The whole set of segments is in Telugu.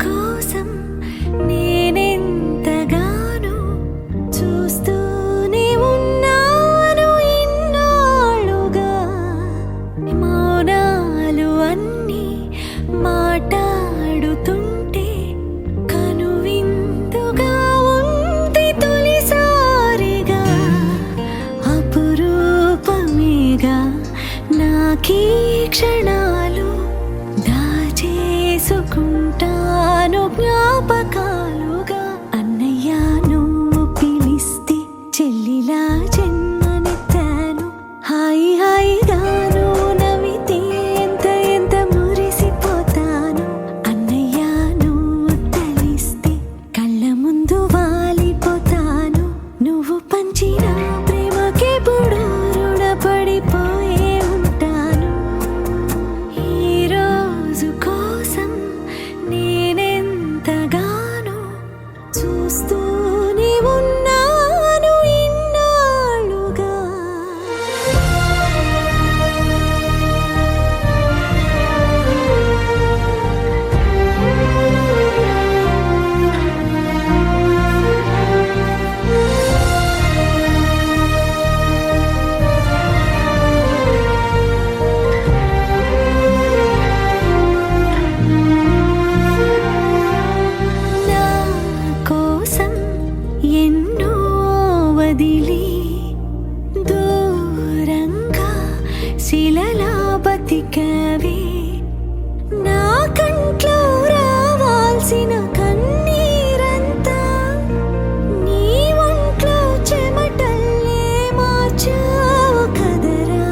కోసం నేనెంతగానో చూస్తూనే ఉన్నాను ఇన్నాళ్ళుగా. మౌనాలు అన్నీ మాట్లాడుతుంటే కనువిందుగా ఉంది తొలిసారిగా. అపురూపమేగా నాకీ క్షణాలు, దాచేసుకుంటాను జ్ఞాపకాలుగా. అన్నయ్య నువ్వు పిలిస్తే చెల్లిలా జన్మనెత్తాను. హాయి హాయిగాను నవ్వితే ఎంత ఎంత మురిసిపోతాను. అన్నయ్య నువ్వు తలిస్తే కళ్ళ ముందు వాలిపోతాను. నువ్వు పంచిన ప్రేమకెప్పుడు రుణపడిపోయే ఉంటాను. ఈ రోజు కోసం నేనెంతగానో చూస్తూనే ఉన్నాను ఇన్నాళ్ళుగా. నా కోసం ఎన్నో వదిలి దూరంగా శిలలా బతికవే. నా కంట్లో రావాల్సిన కన్నీరంతా నీ ఒంట్లో చెమటల్లే మార్చావు కదరా.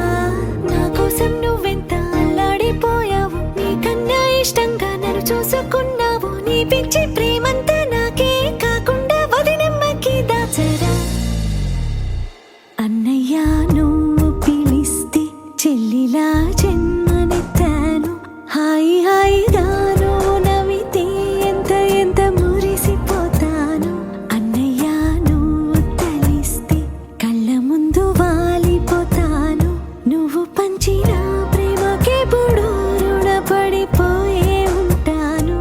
నా కోసం నువ్వెంత అల్లాడిపోయావు, నీకన్నా ఇష్టంగా నన్ను చూసుకున్నావు. నీ పిచ్చి ప్రేమంతా నాకే కాకుండా వదినమ్మకి దాచరా. అన్నయ్య నువ్వు పిలిస్తే చెల్లిలా జన్మనెత్తాను. హాయి హాయిగాను నవ్వితే ఎంత ఎంత మురిసిపోతాను. అన్నయ్య నువ్వు తలిస్తే కళ్ళ ముందు వాలిపోతాను. నువ్వు పంచిన ప్రేమకెప్పుడు రుణపడిపోయే ఉంటాను.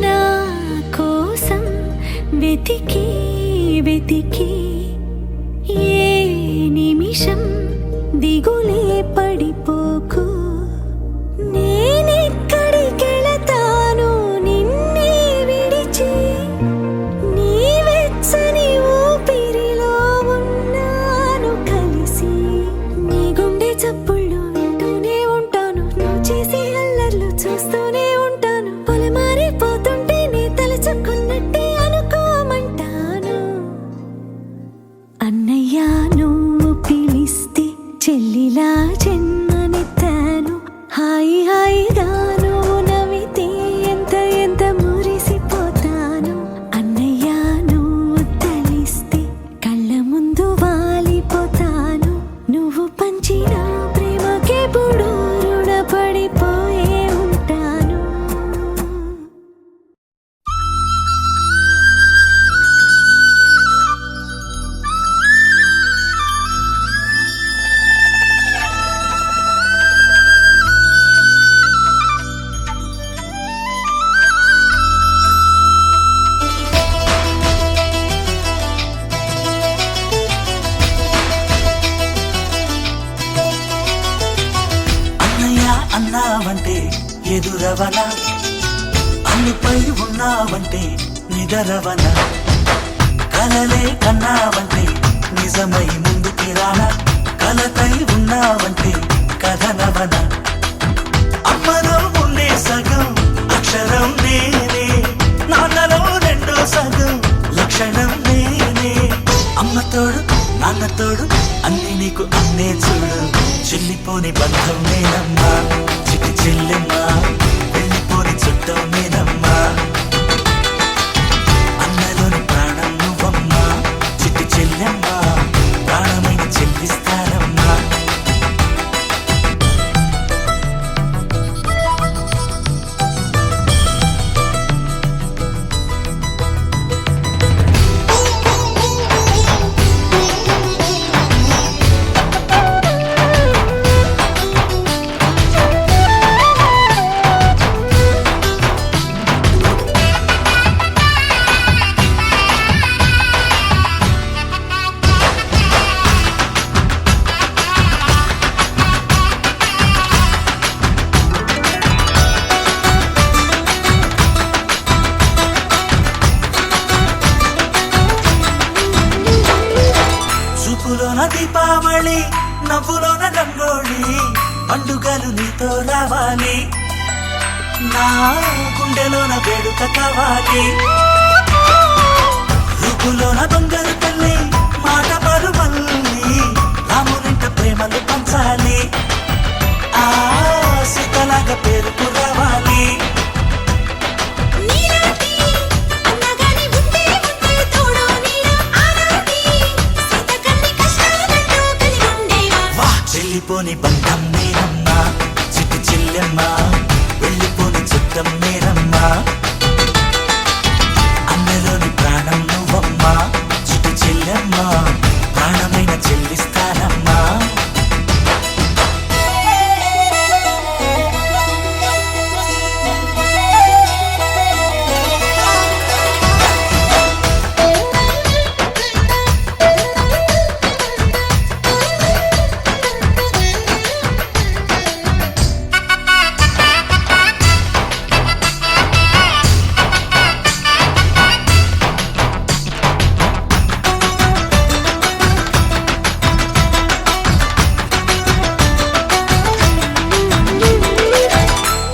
నా కోసం వెతికి వెతికి ఏ నిమిషం దిగులే పడిపోకు. నేనెక్కడికెళతాను నిన్నే విడిచి, నీ వెచ్చని ఊపిరిలో ఉన్నాను కలిసి. నీ గుండె చప్పుళ్ళు వింటూనే ఉంటాను, నువ్వు చేసే అల్లర్లు చూస్తూనే ఉంటాను. పొలమారిపోతుంటే నీ తలుచుకున్నట్టే అనుకోమంటాను. అన్నయ్య నువ్వు పిలిస్తే చెల్లిలా జన్మనెత్తాను. హాయి హాయిగాను నవ్వితే ఎంత ఎంత మురిసిపోతాను. అన్నయ్య నువ్వు తలిస్తే కళ్ళ ముందు వాలిపోతాను. నువ్వు పంచిన ప్రేమకెప్పుడు రుణపడిపోయే ఉంటాను. అన్నయ్య అన్నావంటే ఎదురవన, అన్నిపై ఉన్నావంటే నిదరవన. కలలే కన్నావంటే నిజమై ముందుకి రానా, కలతై ఉన్నావంటే కథనవన. అమ్మలో ఉండే సగం అక్షరం నేనే, నాన్నలో రెండో సగం లక్షణం నేనే. అమ్మ తోడు నాన్న తోడు అన్ని నీకు అన్నే చూడు. చెల్లిపోని బంధం నేనమ్మా, చిటి చెల్లెమ్మా, వెళ్ళిపోని చుట్టం నేనమ్మా. అన్నలోని ప్రాణం నువ్వమ్మా, చిట్టి చెల్లెమ్మా, ప్రాణమైన చెల్లిస్తానమ్మా. దీపావళి నవ్వులోన రంగోళి పండుగలు నీతో రావాలి నా గుండెలోన వేడుక కావాలి రూపులోన బంగారు తల్లి మాట పరుమల్లి రామునింట ప్రేమలు పంచాలి ఆ సీతలాగా పేరుకు రావాలి నీలాంటి అన్నగాని ఉంటే తోడు నీడ ఆనాటి సీత కన్ని కష్టాలంటూ కలిగి ఉండేవా వా చెల్లిపోని బంధం నేనమ్మా చిట్టి చెల్లెమ్మ వెళ్ళిపోని చుట్టం నేనమ్మా అన్నలోని ప్రాణం నువ్వమ్మా చిట్టి చెల్లెమ్మ ప్రాణమైన చెల్లిస్తానమ్మా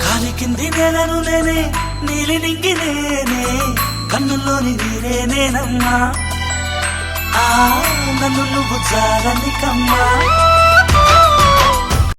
కాలి కింది నేలను నేనే నీలి నింగి నేనే కన్నుల్లోని నీరే నేనమ్మా ఆ నన్ను నువ్వు జారనికమ్మా